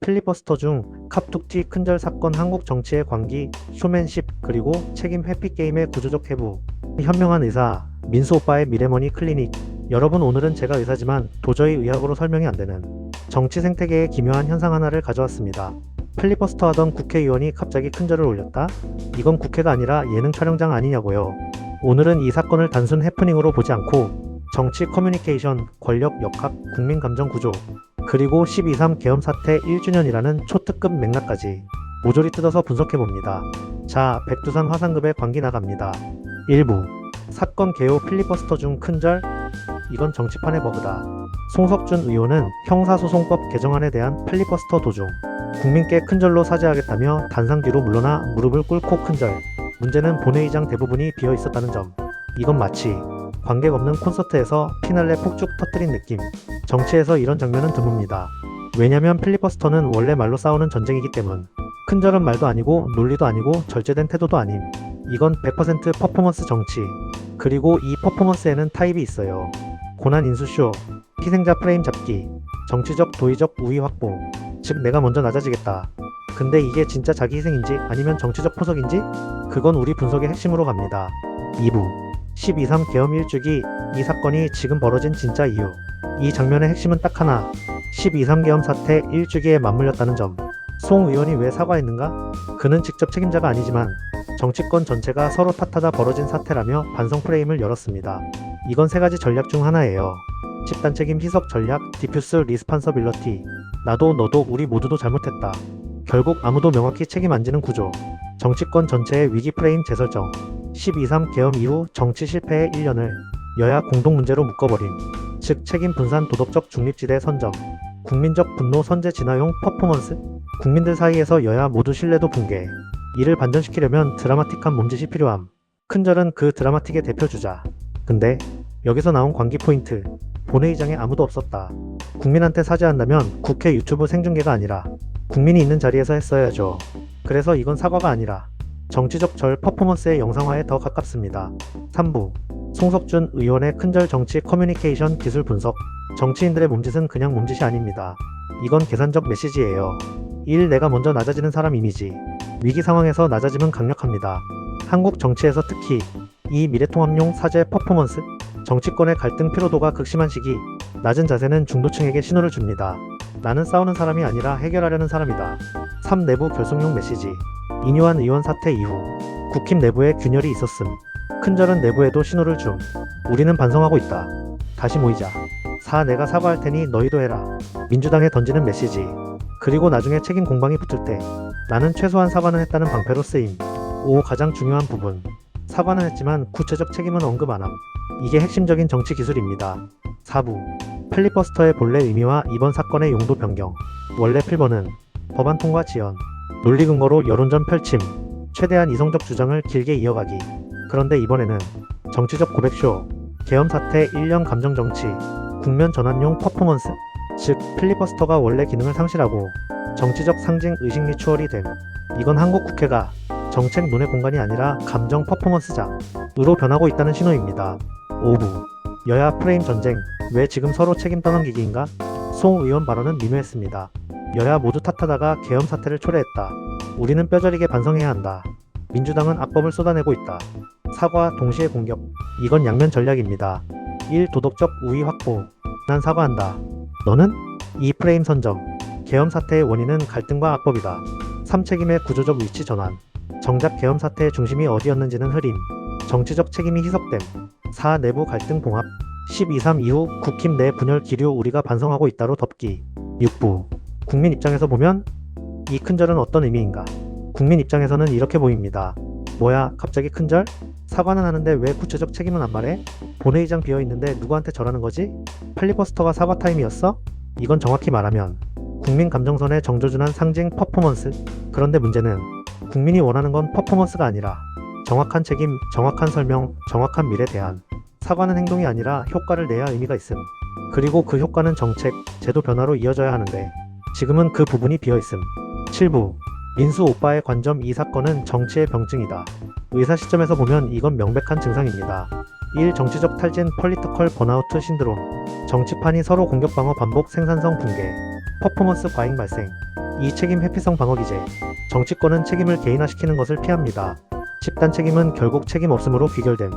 필리버스터 중 카툭튀 큰절 사건 한국 정치의 광기, 쇼맨십, 그리고 책임 회피게임의 구조적 해부. 현명한 의사, 민수 오빠의 미래머니 클리닉. 여러분, 오늘은 제가 의사지만 도저히 의학으로 설명이 안 되는 정치 생태계의 기묘한 현상 하나를 가져왔습니다. 필리버스터 하던 국회의원이 갑자기 큰절을 올렸다? 이건 국회가 아니라 예능 촬영장 아니냐고요. 오늘은 이 사건을 단순 해프닝으로 보지 않고 정치 커뮤니케이션, 권력 역학, 국민 감정 구조, 그리고 12.3 계엄 사태 1주년이라는 초특급 맥락까지 모조리 뜯어서 분석해봅니다. 자, 백두산 화상급의 광기 나갑니다. 1부 사건 개요 필리버스터 중 큰절? 이건 정치판의 버그다. 송석준 의원은 형사소송법 개정안에 대한 필리버스터 도중 국민께 큰절로 사죄하겠다며 단상 뒤로 물러나 무릎을 꿇고 큰절. 문제는 본회의장 대부분이 비어 있었다는 점. 이건 마치 관객 없는 콘서트에서 피날레 폭죽 터뜨린 느낌. 정치에서 이런 장면은 드뭅니다. 왜냐면 필리버스터는 원래 말로 싸우는 전쟁이기 때문. 큰절은 말도 아니고 논리도 아니고 절제된 태도도 아님. 이건 100% 퍼포먼스 정치. 그리고 이 퍼포먼스에는 타입이 있어요. 고난 인수쇼, 희생자 프레임 잡기, 정치적 도의적 우위 확보. 즉 내가 먼저 낮아지겠다. 근데 이게 진짜 자기 희생인지 아니면 정치적 포석인지? 그건 우리 분석의 핵심으로 갑니다. 2부 12.3 계엄 1주기. 이 사건이 지금 벌어진 진짜 이유. 이 장면의 핵심은 딱 하나. 12.3 계엄 사태 1주기에 맞물렸다는 점. 송 의원이 왜 사과했는가? 그는 직접 책임자가 아니지만 정치권 전체가 서로 탓하다 벌어진 사태라며 반성 프레임을 열었습니다. 이건 세 가지 전략 중 하나예요. 집단 책임 희석 전략, 디퓨스 리스판서빌러티. 나도 너도 우리 모두도 잘못했다. 결국 아무도 명확히 책임 안 지는 구조. 정치권 전체의 위기 프레임 재설정. 12.3 계엄 이후 정치 실패의 1년을 여야 공동 문제로 묶어버림. 즉 책임 분산 도덕적 중립지대 선점. 국민적 분노 선제 진화용 퍼포먼스. 국민들 사이에서 여야 모두 신뢰도 붕괴. 이를 반전시키려면 드라마틱한 몸짓이 필요함. 큰절은 그 드라마틱의 대표주자. 근데 여기서 나온 광기 포인트. 본회의장에 아무도 없었다. 국민한테 사죄한다면 국회 유튜브 생중계가 아니라 국민이 있는 자리에서 했어야죠. 그래서 이건 사과가 아니라 정치적 절 퍼포먼스의 영상화에 더 가깝습니다. 3부 송석준 의원의 큰절 정치 커뮤니케이션 기술 분석. 정치인들의 몸짓은 그냥 몸짓이 아닙니다. 이건 계산적 메시지예요. 1. 내가 먼저 낮아지는 사람 이미지. 위기 상황에서 낮아짐은 강력합니다. 한국 정치에서 특히 2. 미래통합용 사죄 퍼포먼스. 정치권의 갈등 피로도가 극심한 시기, 낮은 자세는 중도층에게 신호를 줍니다. 나는 싸우는 사람이 아니라 해결하려는 사람이다. 3. 내부 결속용 메시지. 이뇨한 의원 사태 이후 국힘 내부에 균열이 있었음. 큰절은 내부에도 신호를 줌. 우리는 반성하고 있다. 다시 모이자. 4. 내가 사과할 테니 너희도 해라. 민주당에 던지는 메시지. 그리고 나중에 책임 공방이 붙을 때 나는 최소한 사과는 했다는 방패로 쓰임. 5. 가장 중요한 부분. 사과는 했지만 구체적 책임은 언급 안 함. 이게 핵심적인 정치 기술입니다. 4부 필리버스터의 본래 의미와 이번 사건의 용도 변경. 원래 필버는 법안 통과 지연, 논리 근거로 여론전 펼침, 최대한 이성적 주장을 길게 이어가기. 그런데 이번에는 정치적 고백쇼, 계엄 사태 1년 감정 정치, 국면 전환용 퍼포먼스. 즉 필리버스터가 원래 기능을 상실하고 정치적 상징 의식 리추얼이 됨. 이건 한국 국회가 정책 논의 공간이 아니라 감정 퍼포먼스장으로 변하고 있다는 신호입니다. 5부 여야 프레임 전쟁. 왜 지금 서로 책임 떠넘기기인가? 송 의원 발언은 미묘했습니다. 여야 모두 탓하다가 계엄 사태를 초래했다. 우리는 뼈저리게 반성해야 한다. 민주당은 악법을 쏟아내고 있다. 사과 동시에 공격. 이건 양면 전략입니다. 1. 도덕적 우위 확보. 난 사과한다. 너는? 2. 프레임 선점. 계엄 사태의 원인은 갈등과 악법이다. 3. 책임의 구조적 위치 전환. 정작 계엄 사태의 중심이 어디였는지는 흐림. 정치적 책임이 희석됨. 4. 내부 갈등 봉합. 12.3 이후 국힘 내 분열 기류 우리가 반성하고 있다로 덮기. 6부 국민 입장에서 보면 이 큰절은 어떤 의미인가? 국민 입장에서는 이렇게 보입니다. 뭐야 갑자기 큰절? 사과는 하는데 왜 구체적 책임은 안 말해? 본회의장 비어있는데 누구한테 절하는 거지? 필리버스터가 사과 타임이었어? 이건 정확히 말하면 국민 감정선에 정조준한 상징 퍼포먼스. 그런데 문제는 국민이 원하는 건 퍼포먼스가 아니라 정확한 책임, 정확한 설명, 정확한 미래 대안. 사과는 행동이 아니라 효과를 내야 의미가 있음. 그리고 그 효과는 정책, 제도 변화로 이어져야 하는데 지금은 그 부분이 비어있음. 7부 민수 오빠의 관점. 이 사건은 정치의 병증이다. 의사 시점에서 보면 이건 명백한 증상입니다. 1. 정치적 탈진 폴리티컬 번아우트 신드롬. 정치판이 서로 공격 방어 반복 생산성 붕괴. 퍼포먼스 과잉 발생. 이 책임 회피성 방어 기제. 정치권은 책임을 개인화시키는 것을 피합니다. 집단 책임은 결국 책임 없음으로 귀결됨.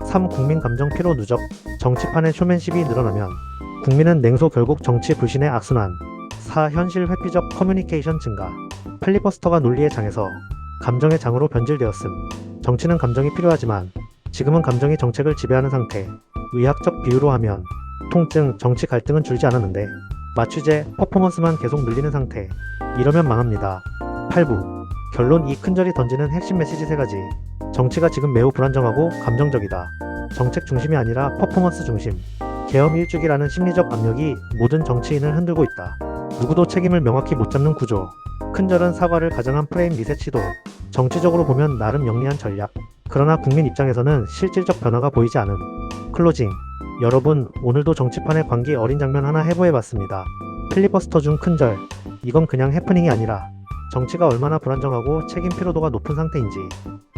3. 국민 감정 피로 누적. 정치판의 쇼맨십이 늘어나면 국민은 냉소 결국 정치 불신의 악순환. 4. 현실 회피적 커뮤니케이션 증가. 필리버스터가 논리의 장에서 감정의 장으로 변질되었음. 정치는 감정이 필요하지만 지금은 감정이 정책을 지배하는 상태. 의학적 비유로 하면 통증, 정치 갈등은 줄지 않았는데 마취제, 퍼포먼스만 계속 늘리는 상태. 이러면 망합니다. 8부. 결론. 이 큰절이 던지는 핵심 메시지 3가지. 정치가 지금 매우 불안정하고 감정적이다. 정책 중심이 아니라 퍼포먼스 중심. 계엄 일주기라는 심리적 압력이 모든 정치인을 흔들고 있다. 누구도 책임을 명확히 못 잡는 구조. 큰절은 사과를 가정한 프레임 리셋 시도. 정치적으로 보면 나름 영리한 전략. 그러나 국민 입장에서는 실질적 변화가 보이지 않음. 클로징. 여러분, 오늘도 정치판의 광기 어린 장면 하나 해보해봤습니다. 필리버스터 중 큰절. 이건 그냥 해프닝이 아니라 정치가 얼마나 불안정하고 책임 피로도가 높은 상태인지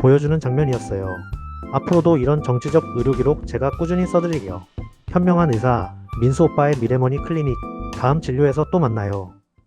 보여주는 장면이었어요. 앞으로도 이런 정치적 의료기록 제가 꾸준히 써드릴게요. 현명한 의사, 민수 오빠의 미래머니 클리닉. 다음 진료에서 또 만나요.